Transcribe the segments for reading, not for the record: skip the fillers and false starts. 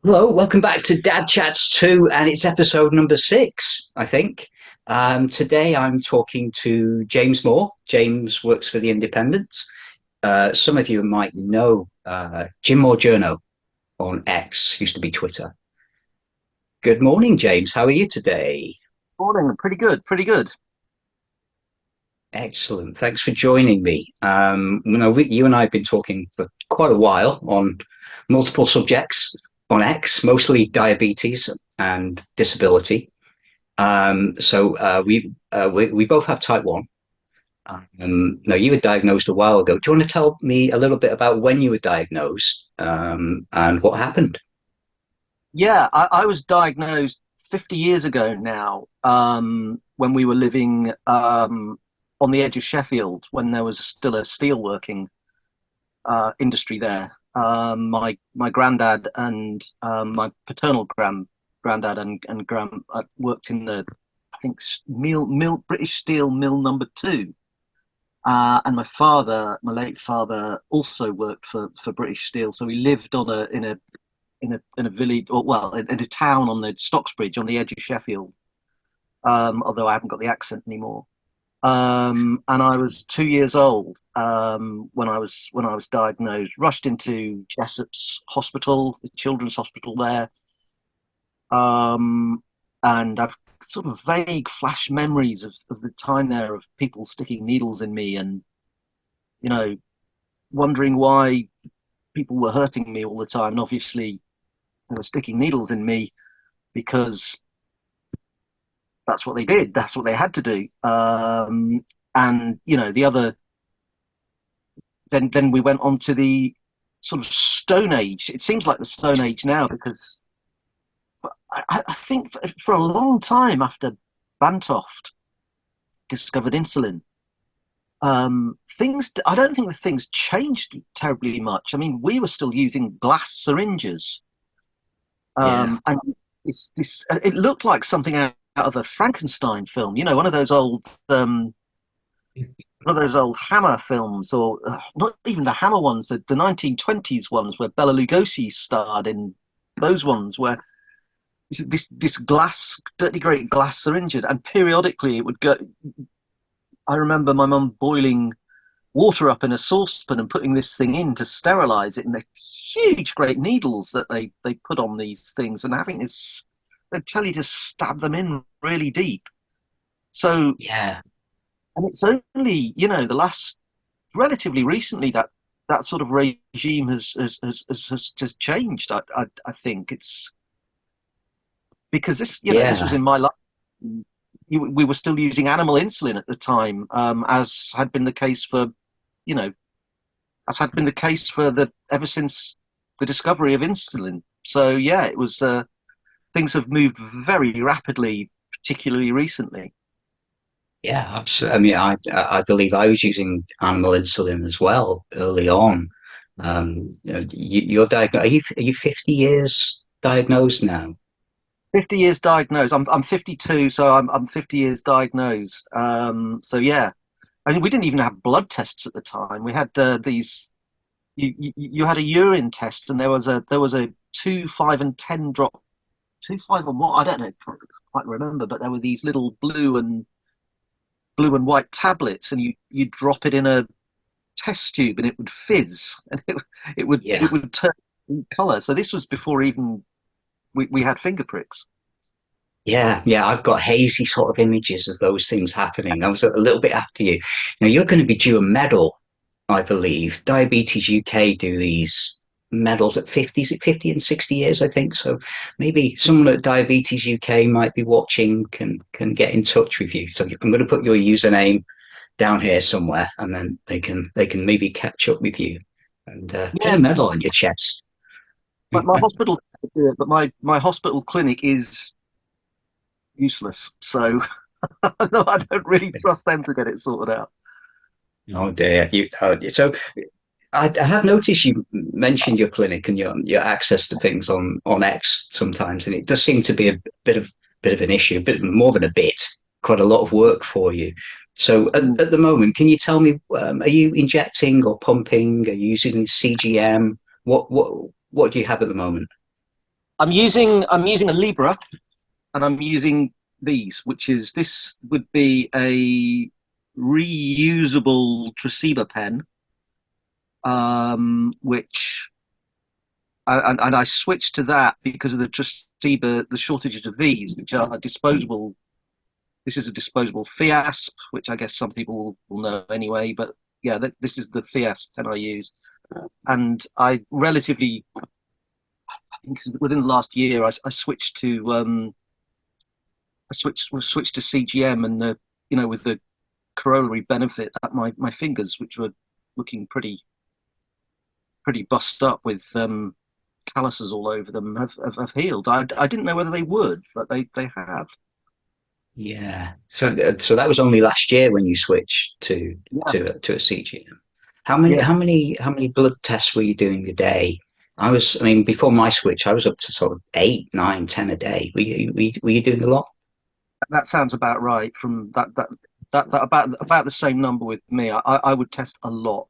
Hello, welcome back to Dad Chats 2, and it's episode number 6, I think. Today I'm talking to James Moore. James works for The Independent. Some of you might know Jim Moore Journo on X, used to be Twitter. Good morning, James. How are you today? Morning. Pretty good. Pretty good. Excellent. Thanks for joining me. You and I have been talking for quite a while on multiple subjects on X, mostly diabetes and disability. We both have type one. No, you were diagnosed a while ago. Do you want to tell me a little bit about when you were diagnosed and what happened? Yeah, I was diagnosed 50 years ago now, when we were living on the edge of Sheffield, when there was still a steelworking industry there. My granddad and my paternal granddad and grand worked in the, I think, British Steel Mill number two. And my late father, also worked for British Steel. So we lived in a village, or well, in a town on the Stocksbridge on the edge of Sheffield. Although I haven't got the accent anymore. And I was 2 years old when I was diagnosed. Rushed into Jessop's Hospital, the Children's Hospital there. And I've sort of vague flash memories of the time there, of people sticking needles in me, and you know wondering why people were hurting me all the time. And obviously they were sticking needles in me because that's what they did. That's what they had to do. And the other. Then we went on to the sort of Stone Age. It seems like the Stone Age now, because I think for a long time after Bantoft discovered insulin, things. I don't think the things changed terribly much. I mean, we were still using glass syringes, Yeah, and it's this. It looked like something out of a Frankenstein film. One of those old Hammer films, or not even the Hammer ones, the 1920s ones where Bela Lugosi starred in. Those ones where this glass, dirty great glass syringe, and periodically it would go. I remember my mum boiling water up in a saucepan and putting this thing in to sterilize it, and the huge great needles that they put on these things, and having this, they tell you to stab them in really deep. So, yeah, and it's only the last, relatively recently, that sort of regime has changed. I think it's because this was yeah. in my life. We were still using animal insulin at the time, as had been the case for you know as had been the case for the ever since the discovery of insulin. So yeah, it was. Things have moved very rapidly, particularly recently. Yeah, absolutely. I mean, I believe I was using animal insulin as well early on. You're diagnosed. Are you 50 years diagnosed now? 50 years diagnosed. I'm 52, so I'm 50 years diagnosed. So yeah, I mean, we didn't even have blood tests at the time. We had these. You had a urine test, and there was a 2, 5, and 10 drop, 2, 5, and what, I don't know, can't quite remember, but there were these little blue and white tablets, and you drop it in a test tube, and it would fizz, and it would it Yeah. would turn color. So this was before even we had finger pricks. Yeah, yeah, I've got hazy sort of images of those things happening. I was a little bit after you. Now you're going to be due a medal, I believe. Diabetes UK do these medals at 50, is it 50 and 60 years, I think. So maybe someone at Diabetes UK might be watching, can get in touch with you. So I'm going to put your username down here somewhere, and then they can maybe catch up with you and pin Yeah, a medal on your chest. my hospital could do it, but my hospital clinic is useless. So no, I don't really trust them to get it sorted out. Oh dear. So I have noticed you mentioned your clinic and your access to things on X sometimes, and it does seem to be a bit of an issue, a bit more than a bit, quite a lot of work for you. So at the moment, can you tell me, are you injecting or pumping? Are you using CGM? What do you have at the moment? I'm using a Libra, and I'm using these, which is this would be a reusable Traceba pen, which and I switched to that because of the Traceba, the shortages of these, which are disposable. This is a disposable Fiasp, which I guess some people will know anyway. But yeah, this is the Fiasp pen I use, and I relatively, I think within the last year, I switched to switched to CGM, and with the corollary benefit that my fingers, which were looking pretty bust up with calluses all over them, have healed. I didn't know whether they would, but they have. Yeah. So that was only last year when you switched Yeah, to a CGM. How many yeah. how many how many blood tests were you doing a day? I mean, before my switch, I was up to sort of eight, nine, 10 a day. Were you doing a lot? That sounds about right. From that about the same number with me. I would test a lot,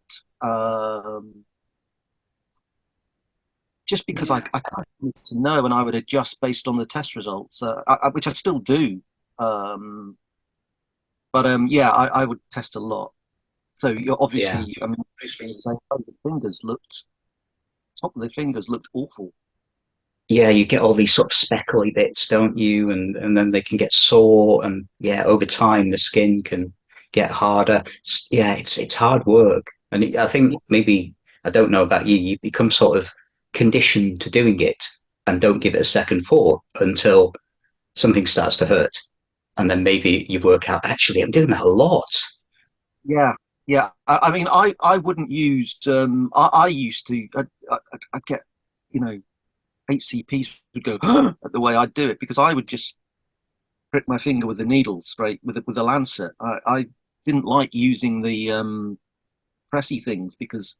just because Yeah. I kind of need to know, and I would adjust based on the test results, which I still do. Um, but yeah, I would test a lot. So you're Yeah. obviously, I mean, saying, oh, the fingers looked top of the fingers looked awful. Yeah, you get all these sort of speckly bits, don't you? And then they can get sore, and yeah, over time the skin can get harder. Yeah, it's hard work, and I think maybe I don't know about you. You become sort of conditioned to doing it, and don't give it a second thought until something starts to hurt, and then maybe you work out actually I'm doing that a lot. Yeah, yeah. I mean, I wouldn't use. I used to. I'd get, you know, HCPs would go at the way I'd do it because I would just prick my finger with the needle straight with a lancet. I didn't like using the pressy things because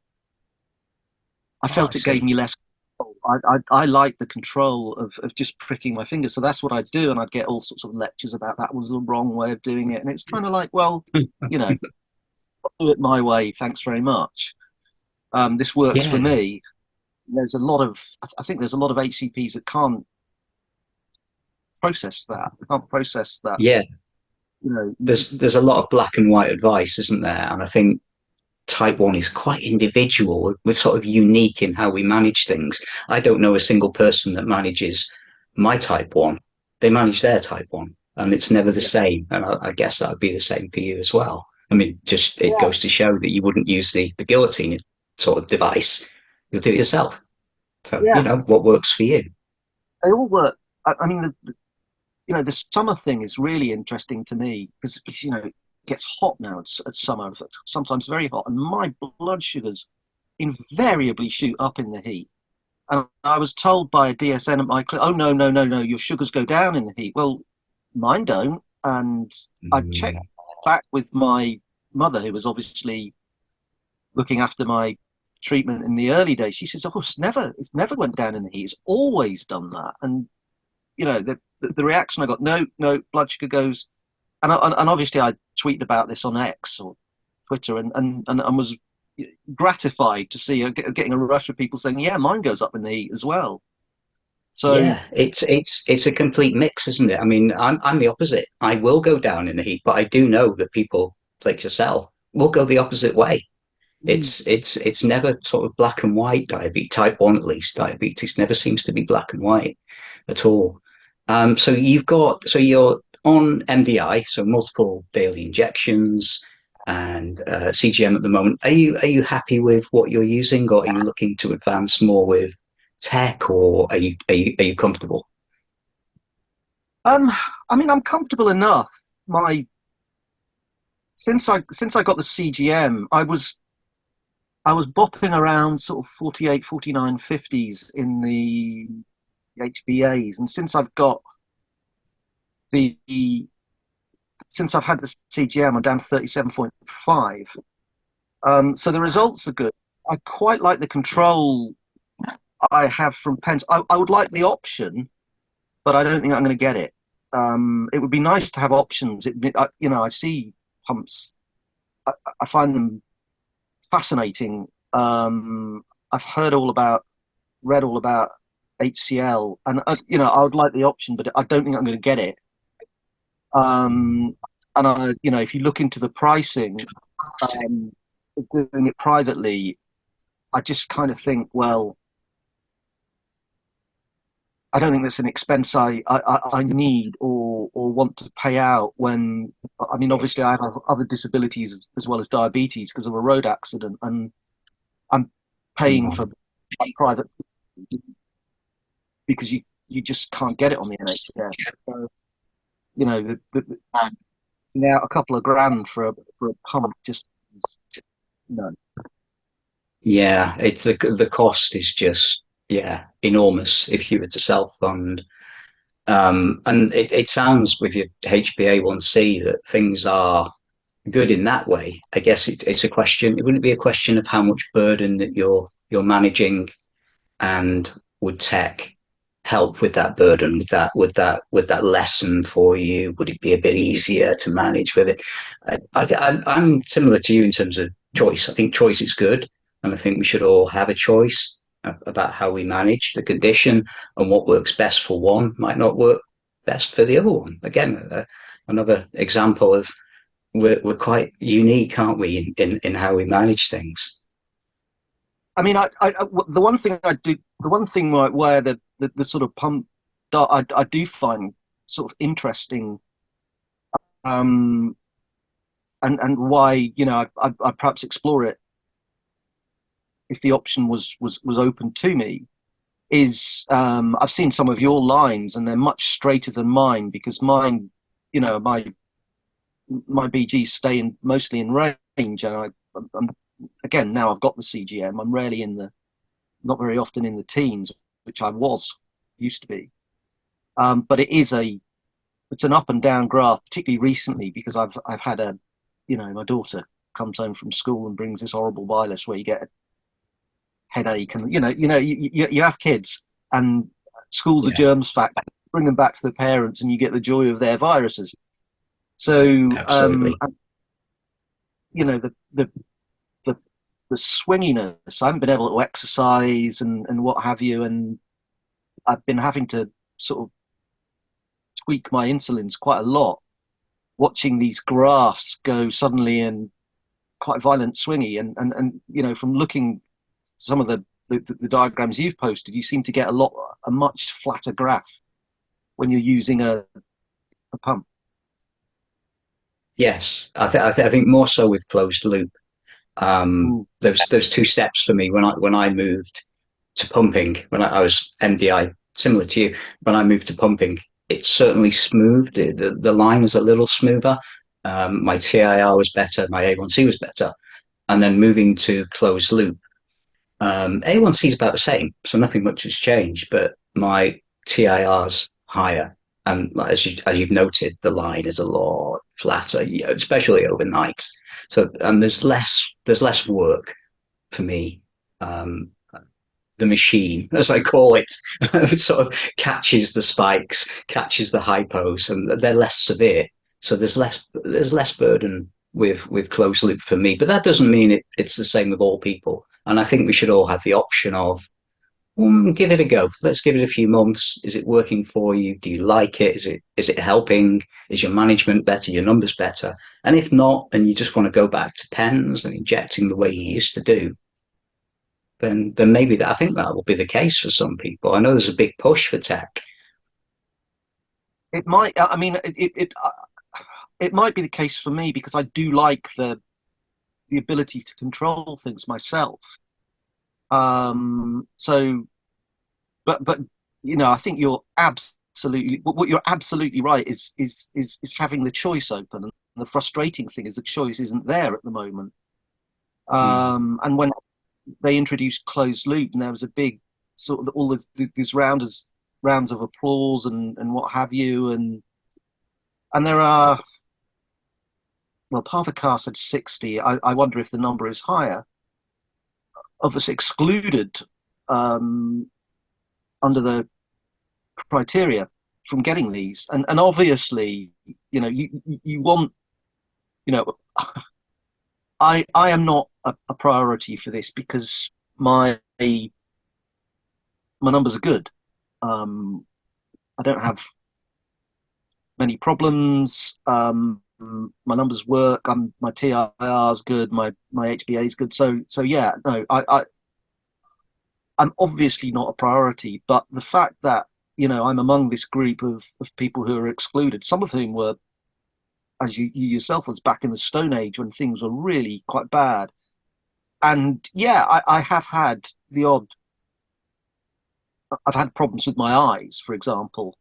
I Oh, I felt it gave see. me less control. I like the control of just pricking my finger. So that's what I'd do. And I'd get all sorts of lectures about that was the wrong way of doing it. And it's kind of like, well, you know, do it my way. Thanks very much. This works for Yeah, me. There's a lot of, I think there's a lot of HCPs that can't process that. They can't process that, yeah. you know, There's a lot of black and white advice, isn't there? And I think type 1 is quite individual. We're sort of unique in how we manage things. I don't know a single person that manages my type 1. They manage their type 1, and it's never the yeah. same. And I guess that would be the same for you as well. I mean, just it Yeah, goes to show that you wouldn't use the guillotine sort of device. You'll do it yourself. So, yeah. what works for you. They all work. I mean, the summer thing is really interesting to me because it gets hot now at summer, sometimes very hot, and my blood sugars invariably shoot up in the heat. And I was told by a DSN at my clinic, "Oh no, no, no, no, your sugars go down in the heat." Well, mine don't, and I checked Mm, back with my mother, who was obviously looking after my treatment in the early days. She says, "Oh, it's never went down in the heat. It's always done that." And the reaction I got, no, no, blood sugar goes, and obviously I tweeted about this on X or Twitter, and was gratified to see getting a rush of people saying, yeah, mine goes up in the heat as well. So yeah, it's a complete mix, isn't it? I mean, I'm the opposite. I will go down in the heat, but I do know that people like yourself will go the opposite way. mm, It's never sort of black and white diabetes. Type 1 at least diabetes never seems to be black and white at all. So you're on MDI, so multiple daily injections and CGM at the moment. Are you happy with what you're using, or are you looking to advance more with tech, or are you comfortable? um, I mean, I'm comfortable enough. My since I got the CGM, I was bopping around sort of 48, 49, 50s in the HbAs, and the since I've had the CGM, I'm down to 37.5. So the results are good. I quite like the control I have from pens. I would like the option, but I don't think I'm going to get it. It would be nice to have options. I see pumps. I find them fascinating. I've read all about HCL, and I would like the option, but I don't think I'm going to get it. And if you look into the pricing of doing it privately, I just kind of think, well, I don't think that's an expense I need or want to pay out when, I mean, obviously I have other disabilities as well as diabetes because of a road accident, and I'm paying for private because you just can't get it on the NHS. So, now a couple of grand for a pump just, no. Yeah, it's the cost is just enormous if you were to self fund. And it sounds with your HbA1c that things are good in that way. I guess it's a question. It wouldn't be a question of how much burden that you're managing, and would tech help with that burden? Would that lessen for you? Would it be a bit easier to manage with it? I'm similar to you in terms of choice. I think choice is good, and I think we should all have a choice about how we manage the condition, and what works best for one might not work best for the other one. Again, another example of we're quite unique, aren't we, in how we manage things? I mean, the one thing I do, the one thing where the sort of pump I do find sort of interesting, um, and why I perhaps explore it if the option was open to me is I've seen some of your lines and they're much straighter than mine because mine, my BGs stay mostly in range, and I'm again now I've got the CGM. I'm rarely not very often in the teens, which I used to be. But it's an up and down graph, particularly recently because I've had my daughter comes home from school and brings this horrible virus where you get a headache, and you have kids, and school's a Yeah, germs factory. Bring them back to the parents, and you get the joy of their viruses. So, absolutely. the the the swinginess. I haven't been able to exercise and what have you, and I've been having to sort of tweak my insulins quite a lot. Watching these graphs go suddenly and quite violent swingy, and from looking some of the diagrams you've posted, you seem to get a much flatter graph when you're using a pump. Yes, I think more so with closed loop. Mm. There's two steps for me when I moved to pumping. When I was MDI, similar to you, when I moved to pumping, it certainly smoothed. The line was a little smoother. My TIR was better. My A1C was better. And then moving to closed loop, A1C is about the same, so nothing much has changed. But my TIR's higher, and as you've noted, the line is a lot flatter, especially overnight. So and there's less work for me. Um, the machine, as I call it, sort of catches the spikes, catches the hypos, and they're less severe. So there's less burden with closed loop for me. But that doesn't mean it's the same with all people. And I think we should all have the option of give it a go. Let's give it a few months. Is it working for you? Do you like it? Is it helping? Is your management better? Your numbers better? And if not, and you just want to go back to pens and injecting the way you used to do, then maybe I think that will be the case for some people. I know there's a big push for tech. It might. I mean, it might be the case for me because I do like the ability to control things myself. So, but I think you're absolutely right. Is having the choice open, and the frustrating thing is the choice isn't there at the moment. Mm. And when they introduced closed loop, and there was a big sort of all of these rounds of applause and what have you, and there are, well, part of the cast said 60. I wonder if the number is higher of us excluded um, under the criteria from getting these, and obviously, you want, you know, I am not a priority for this because my numbers are good. I don't have many problems. My numbers work. My TIR is good. My HbA is good. So yeah, no, I'm obviously not a priority. But the fact that I'm among this group of people who are excluded, some of whom were, as you yourself was, back in the Stone Age when things were really quite bad. And yeah, I have had the odd. I've had problems with my eyes, for example,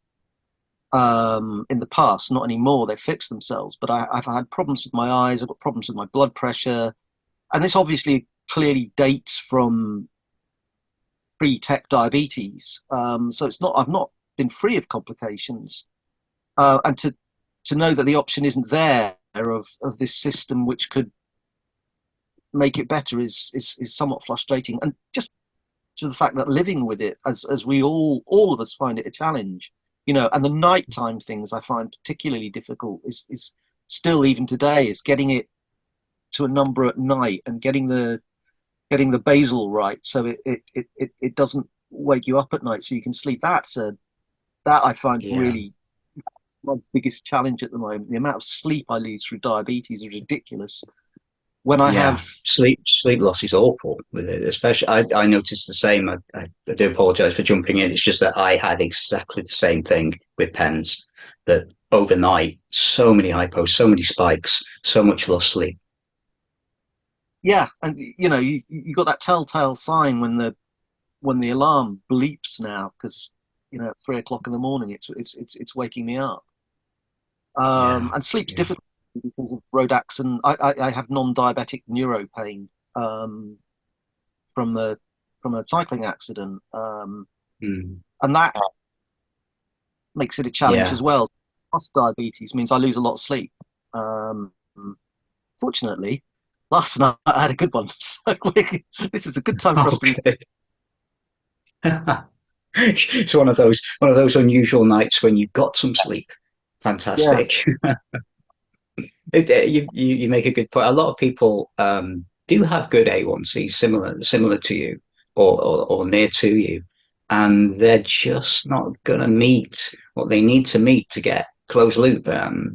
in the past. Not anymore. They've fixed themselves. But I've had problems with my eyes. I've got problems with my blood pressure, and this obviously clearly dates from pre-tech diabetes. So it's not. I've not been free of complications, and to know that the option isn't there of this system which could make it better is somewhat frustrating. And just to the fact that living with it, as we all of us find it a challenge, and the nighttime things I find particularly difficult is still even today is getting it to a number at night and getting the basal right so it doesn't wake you up at night so you can sleep. That I find Yeah. really my biggest challenge at the moment. The amount of sleep I lose through diabetes is ridiculous. When I Yeah, have sleep loss is awful with it. Especially, I noticed the same. I do apologize for jumping in. It's just that I had exactly the same thing with pens. That overnight, so many hypos, so many spikes, so much lost sleep. Yeah, and you got that telltale sign when the alarm bleeps now because at 3 o'clock in the morning it's waking me up. Yeah, And sleep's yeah. difficult because of Rodax, and I have non-diabetic neuro pain from the from a cycling accident, Mm, and that makes it a challenge yeah. as well. Plus, diabetes means I lose a lot of sleep. Um, Fortunately, last night I had a good one, so this is a good time for us to be. Okay. It's one of those unusual nights when you've got some sleep. Yeah, Fantastic. You make a good point. A lot of people do have good A1C, similar to you, or near to you, and they're just not going to meet what they need to meet to get closed loop.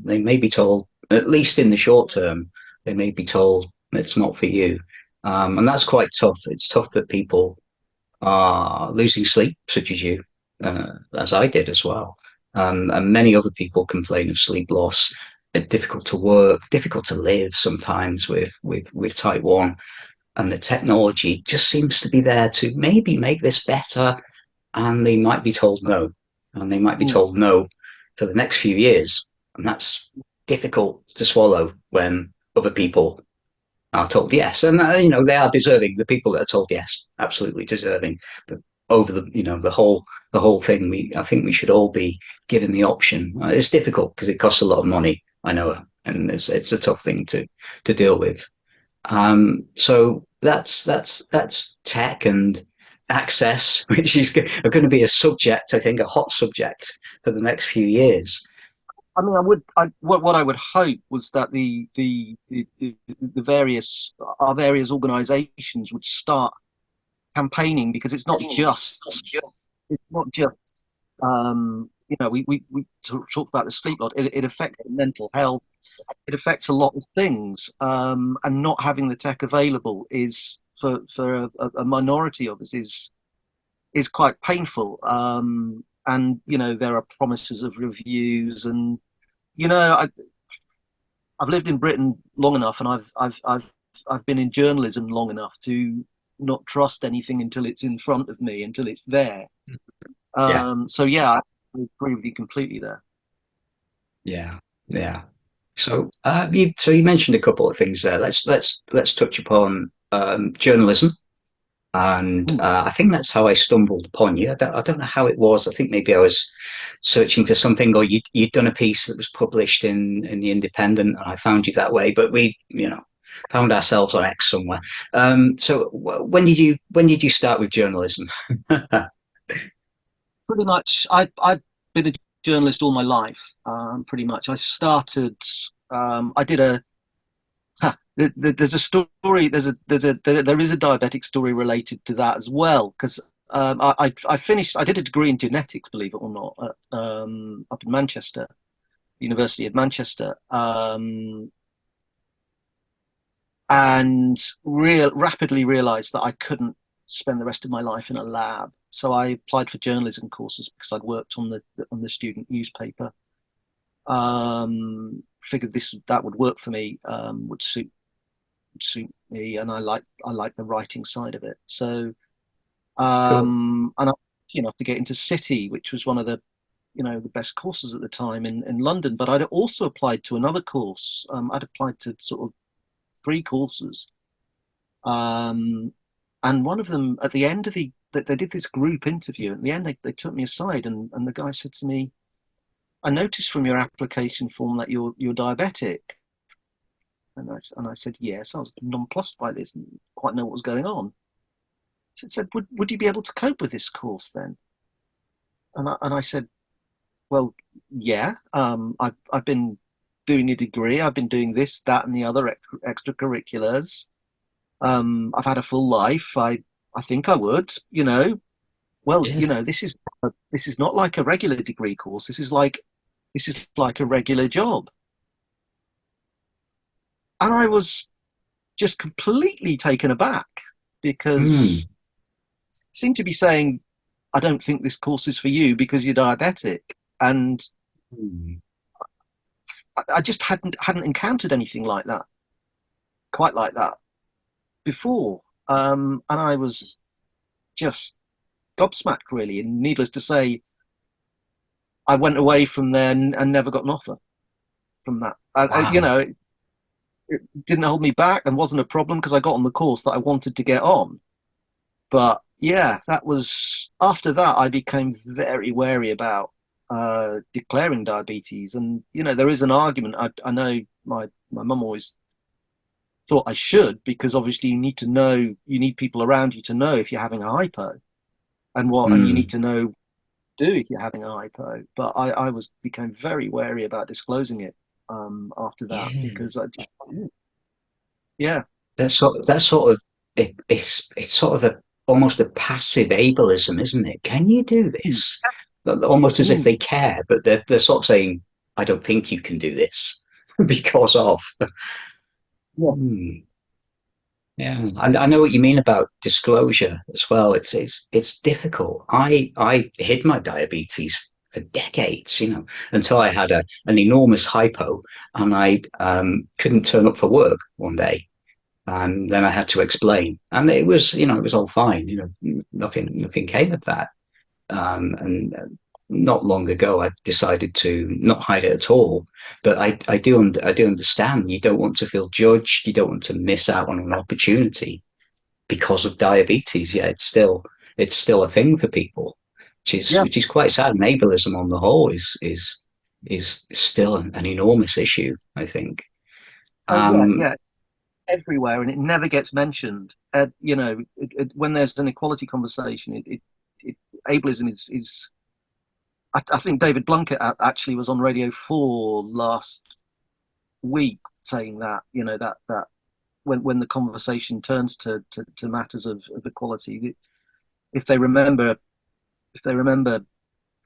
They may be told, at least in the short term, they may be told it's not for you, and that's quite tough. It's tough that people are losing sleep, such as I did as well. And many other people complain of sleep loss. It's difficult to work, difficult to live sometimes with type 1. And the technology just seems to be there to maybe make this better. And they might be told no. And they might be mm, told no for the next few years. And that's difficult to swallow when other people are told yes, and they are deserving. The people that are told yes, absolutely deserving. But over the whole thing, I think we should all be given the option. It's difficult because it costs a lot of money. I know, and it's a tough thing to deal with. So that's tech and access, which is going to be a subject, I think, a hot subject for the next few years. I mean, what I would hope was that the various our various organisations would start campaigning because it's not just we talk about the sleep lot. It affects mental health. It affects a lot of things, and not having the tech available is for a minority of us is quite painful. And there are promises of reviews, and you know I, I've lived in Britain long enough, and I've been in journalism long enough to not trust anything until it's in front of me, until it's there. Yeah, So yeah, I agree with you completely there. yeah, yeah. So you mentioned a couple of things there. Let's touch upon journalism, and Hmm. I think that's how I stumbled upon you. I don't know how it was. I think maybe I was searching for something, or you'd done a piece that was published in the Independent, and I found you that way. But we, found ourselves on X somewhere. So when did you start with journalism? Pretty much, I've been a journalist all my life. Pretty much, I started. I did a. There's a story. There is a diabetic story related to that as well because I finished. I did a degree in genetics, believe it or not, up in Manchester, University of Manchester, and rapidly realised that I couldn't spend the rest of my life in a lab. So I applied for journalism courses because I'd worked on the student newspaper. Figured that would work for me, would suit me, and I like the writing side of it. So Cool. and I was lucky enough to get into City, which was one of the best courses at the time in London. But I'd also applied to another course. I'd applied to sort of three courses, um, and one of them at the end of they did this group interview. At the end, they took me aside, and the guy said to me, "I noticed from your application form that you're diabetic." And I said yes. I was nonplussed by this and didn't quite know what was going on. She said, "Would you be able to cope with this course then?" And I said, "Well, yeah. I've been doing a degree. I've been doing this, that, and the other extracurriculars. I've had a full life. I think I would. Well, Yeah. this is not like a regular degree course. This is like a regular job." And I was just completely taken aback because Mm. it seemed to be saying, "I don't think this course is for you because you're diabetic." And Mm. I just hadn't encountered anything like that, quite like that before. And I was just gobsmacked, really. And needless to say, I went away from there and never got an offer from that. Wow. It didn't hold me back and wasn't a problem because I got on the course that I wanted to get on. But yeah, that was after that I became very wary about declaring diabetes. And there is an argument. I know my mum always thought I should, because obviously you need people around you to know if you're having a hypo, and you need Mm. to know what to do if you're having a hypo. But I became very wary about disclosing it after that, Yeah. because I just, yeah. That's sort of it's sort of a almost a passive ableism, isn't it? Can you do Mm, this? Almost as if mm, they care, but they're sort of saying, "I don't think you can do this because of." yeah. Hmm. Yeah, I know what you mean about disclosure as well. It's difficult. I hid my diabetes for decades, until I had an enormous hypo and I couldn't turn up for work one day. And then I had to explain, and it was all fine. Nothing came of that. And not long ago, I decided to not hide it at all. But I do understand. You don't want to feel judged. You don't want to miss out on an opportunity because of diabetes. Yeah, it's still a thing for people, which is Yeah. which is quite sad. And ableism on the whole is still an enormous issue, I think. Oh yeah, Um, yeah. Everywhere, and it never gets mentioned. When there's an equality conversation, ableism is. I think David Blunkett actually was on Radio 4 last week saying that, that when the conversation turns to matters of equality, if they remember if they remember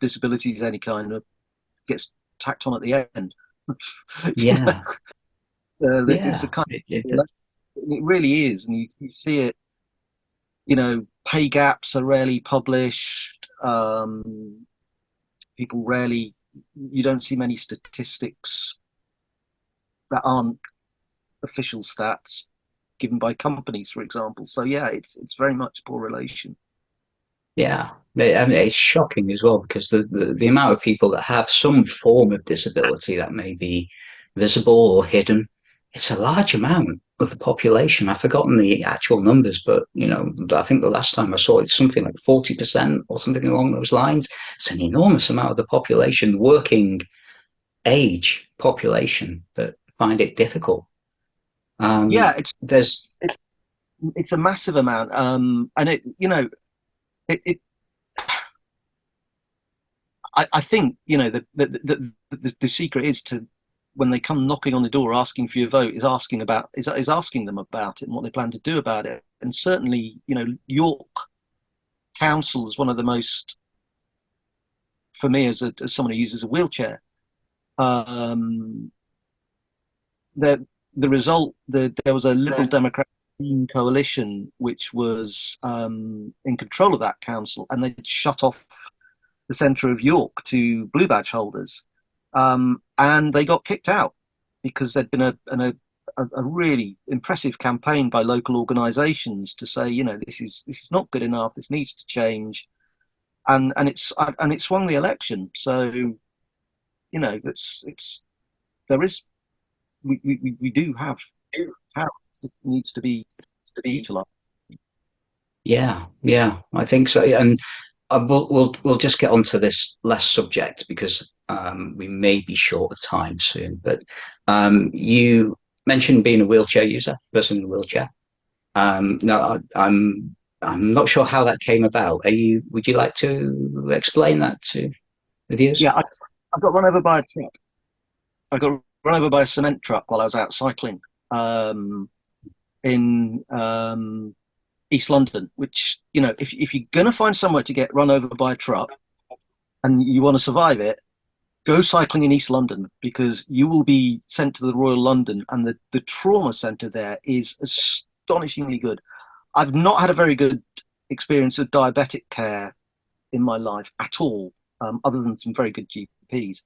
disabilities any kind, of gets tacked on at the end. you know, yeah, it's a yeah. kind It, of, it, it really is, and you see it. Pay gaps are rarely published. People rarely, you don't see many statistics that aren't official stats given by companies, for example. So yeah, it's very much poor relation. Yeah, I mean, it's shocking as well because the amount of people that have some form of disability that may be visible or hidden, it's a large amount of the population. I've forgotten the actual numbers, but I think the last time I saw it, something like 40% or something along those lines. It's an enormous amount of the population, working age population, that find it difficult. Yeah, There's, it's it's a massive amount, and it I think the secret is to, when they come knocking on the door asking for your vote, is asking them about it and what they plan to do about it. And certainly, York council as one of the most, for me as someone who uses a wheelchair. Um, the the result, there was a Liberal Democrat coalition which was in control of that council, and they shut off the centre of York to blue badge holders, and they got kicked out because there'd been a really impressive campaign by local organisations to say, this is not good enough. This needs to change, and it swung the election. So it's there is we do have power. It needs to be utilised. Yeah, yeah, I think so. And we'll just get onto this last subject because we may be short of time soon. But you mentioned being a wheelchair user, person in a wheelchair. No, I'm not sure how that came about. Are you? Would you like to explain that to the viewers? Yeah, I got run over by a truck. I got run over by a cement truck while I was out cycling in East London. Which, if you're gonna find somewhere to get run over by a truck and you want to survive it, go cycling in East London, because you will be sent to the Royal London, and the trauma centre there is astonishingly good. I've not had a very good experience of diabetic care in my life at all, other than some very good GPs.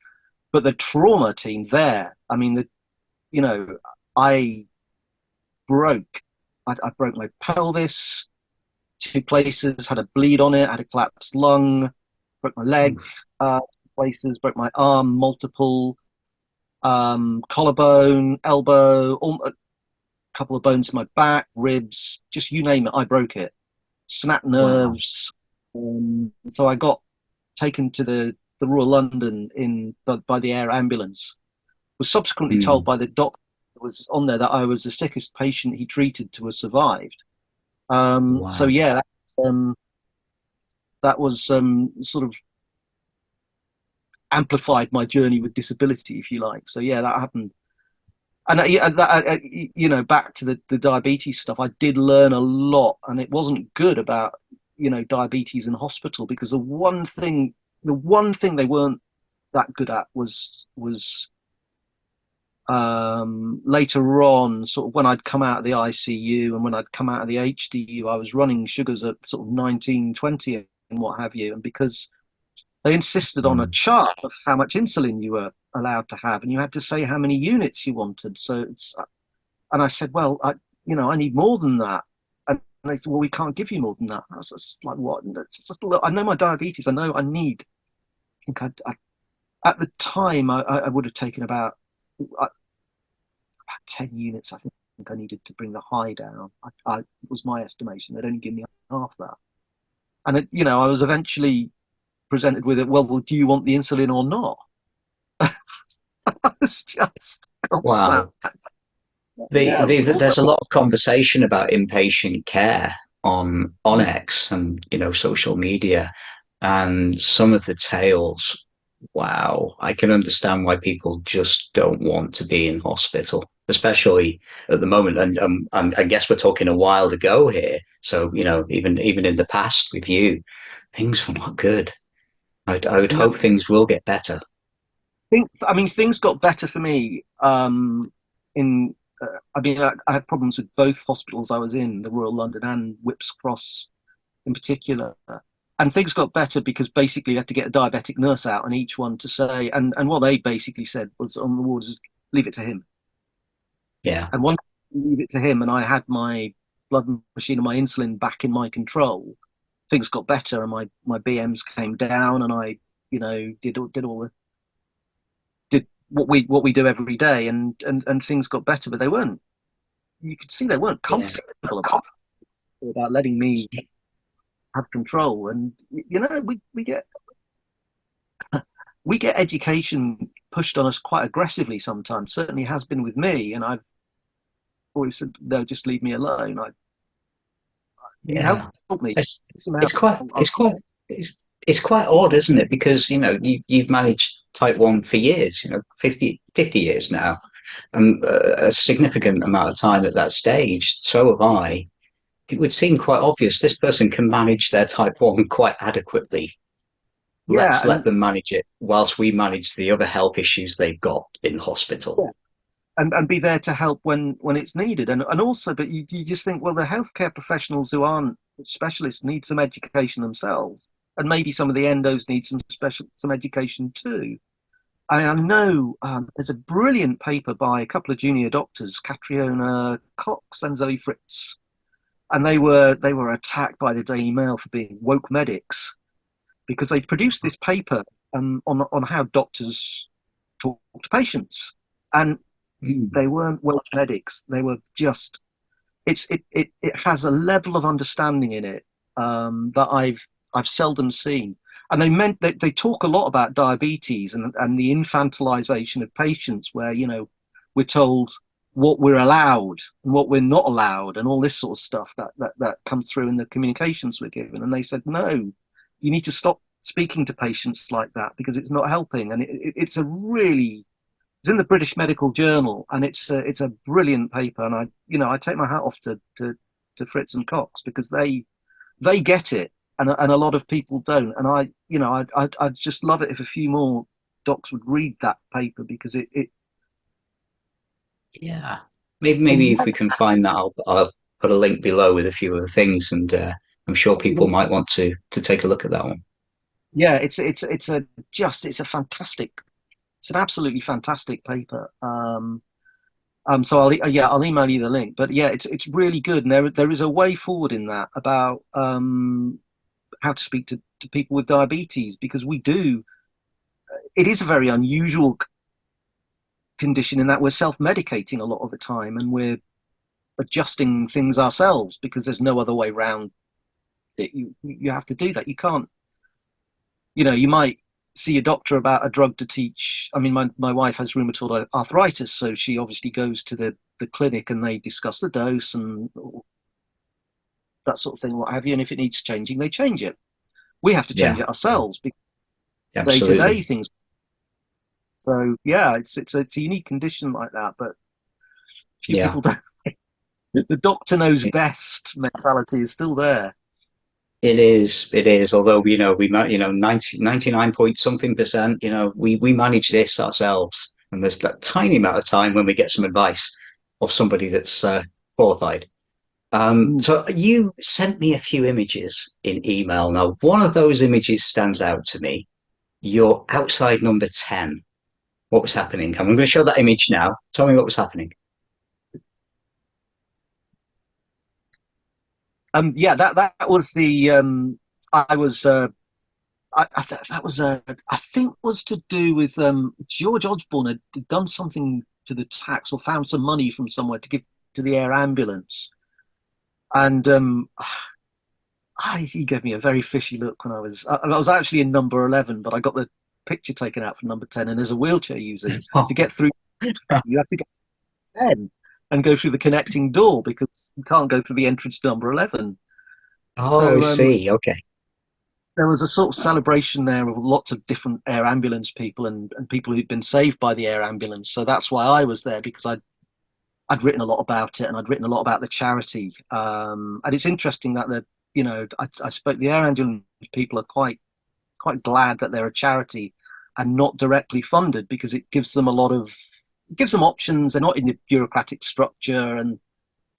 But the trauma team there, I mean, I broke, I broke my pelvis, 2 places, had a bleed on it, had a collapsed lung, broke my leg, places, broke my arm, multiple, collarbone, elbow, a couple of bones in my back, ribs, just you name it, I broke it. Snapped Wow. nerves. So I got taken to the Royal London by the air ambulance. Was subsequently told Mm, by the doctor that was on there that I was the sickest patient he treated to have survived. So wow. yeah, that was sort of amplified my journey with disability, if you like. So yeah, that happened. And back to the diabetes stuff, I did learn a lot, and it wasn't good about diabetes in hospital, because the one thing they weren't that good at was later on, sort of when I'd come out of the ICU and when I'd come out of the HDU, I was running sugars at sort of 19, 20 and what have you. And because they insisted on a Mm, chart of how much insulin you were allowed to have, and you had to say how many units you wanted. And I said, well, I need more than that. And they said, well, we can't give you more than that. I was just like, what? And it's just, look, I know my diabetes. I know I need. I think at the time I would have taken about 10 units. I think I needed to bring the high down. It was my estimation. They'd only give me half that. And I was eventually presented with it. Well, do you want the insulin or not? I was just gobsmacked. wow. Yeah, also, There's a lot of conversation about inpatient care on X and social media, and some of the tales. Wow, I can understand why people just don't want to be in hospital, especially at the moment. And I guess we're talking a while ago here, so even in the past with you, things were not good. I would no, hope things will get better. things got better for me. In I had problems with both hospitals I was in, the Royal London and Whipps Cross in particular. And things got better because basically you had to get a diabetic nurse out on each one to say, and what they basically said was on the wards, leave it to him. Yeah, And once you leave it to him, and I had my blood machine and my insulin back in my control, things got better, and my BMs came down, and I, did all the did what we do every day, and things got better, but they weren't. You could see they weren't yeah, comfortable about letting me have control, and we get education pushed on us quite aggressively sometimes. Certainly has been with me, and I've always said, no, just leave me alone. You help yeah. me. It's Somehow, it's quite I'll, it's quite it's quite odd, isn't it? Because you've managed type 1 for years, 50 years now, and a significant amount of time at that stage. So have I. it would seem quite obvious this person can manage their type 1 quite adequately. Yeah, Let's let and them manage it whilst we manage the other health issues they've got in hospital. yeah, and be there to help when it's needed. And also, but you just think, well, the healthcare professionals who aren't specialists need some education themselves, and maybe some of the endos need some education too. I know there's a brilliant paper by a couple of junior doctors, Caitríona Cox and Zoë Fritz, and they were attacked by the Daily Mail for being woke medics because they produced this paper on how doctors talk to patients, and Mm. they weren't woke medics. They were just it has a level of understanding in it that I've seldom seen. And they talk a lot about diabetes and the infantilization of patients, where we're told what we're allowed and what we're not allowed, and all this sort of stuff that comes through in the communications we're given. And they said, no, you need to stop speaking to patients like that because it's not helping. And it's a really it's in the British Medical Journal, and it's a brilliant paper. And I take my hat off to Fritz and Cox because they get it, and a lot of people don't. And I'd just love it if a few more docs would read that paper because it Yeah. Maybe if we can find that, I'll put a link below with a few other things, and I'm sure people might want to take a look at that one. yeah, it's a fantastic, it's an absolutely fantastic paper. So I'll email you the link. But yeah, it's really good, and there is a way forward in that about how to speak to people with diabetes, because it is a very unusual condition in that we're self-medicating a lot of the time, and we're adjusting things ourselves because there's no other way around it. You have to do that. You can't, you might see a doctor about a drug to teach. I mean, my wife has rheumatoid arthritis, so she obviously goes to the clinic and they discuss the dose and that sort of thing, what have you. And if it needs changing, they change it. We have to change Yeah, it ourselves because day to day absolutely. things. So yeah, it's a unique condition like that, but few Yeah. people don't. The doctor knows best mentality is still there. It is. It is. Although, we 99 point something percent, we manage this ourselves. And there's that tiny amount of time when we get some advice of somebody that's qualified. Mm. So you sent me a few images in email. Now, one of those images stands out to me. You're outside number 10. What was happening? I'm going to show that image now. Tell me what was happening. Yeah, that was the I was that was I think was to do with George Osborne had done something to the tax or found some money from somewhere to give to the air ambulance, and he gave me a very fishy look when I was actually in number 11, but I got the picture taken out for number 10, and as a wheelchair user to get through you have to go 10 and go through the connecting door because you can't go through the entrance to number 11. Oh, I So see. Okay. there was a sort of celebration there of lots of different air ambulance people and people who'd been saved by the air ambulance. So that's why I was there, because I'd written a lot about it and I'd written a lot about the charity. And it's interesting that I spoke the air ambulance people are quite glad that they're a charity and not directly funded, because it gives them it gives them options. They're not in the bureaucratic structure, and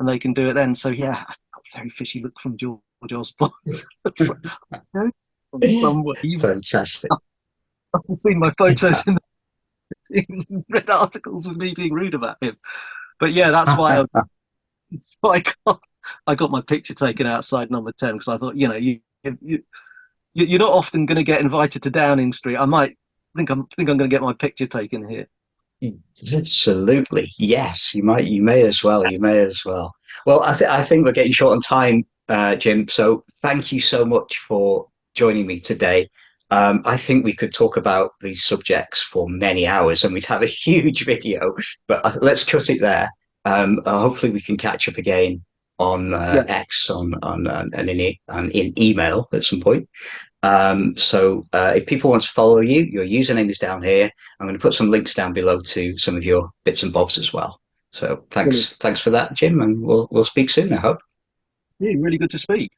they can do it then. So yeah, I got a very fishy look from George Osborne. From somewhere. You've Fantastic. seen my photos in the read articles with me being rude about him. But yeah, that's why I got my picture taken outside number 10, because I thought, you're not often going to get invited to Downing Street. I might think I'm going to get my picture taken here. Absolutely. Yes, you may as well. You may as well. Well, I think we're getting short on time, Jim. So thank you so much for joining me today. I think we could talk about these subjects for many hours and we'd have a huge video, but let's cut it there. Hopefully we can catch up again on Yeah, X and in email at some point. If people want to follow you, your username is down here. I'm going to put some links down below to some of your bits and bobs as well. So brilliant. thanks for that, Jim, and we'll speak soon, I hope. Yeah, really good to speak.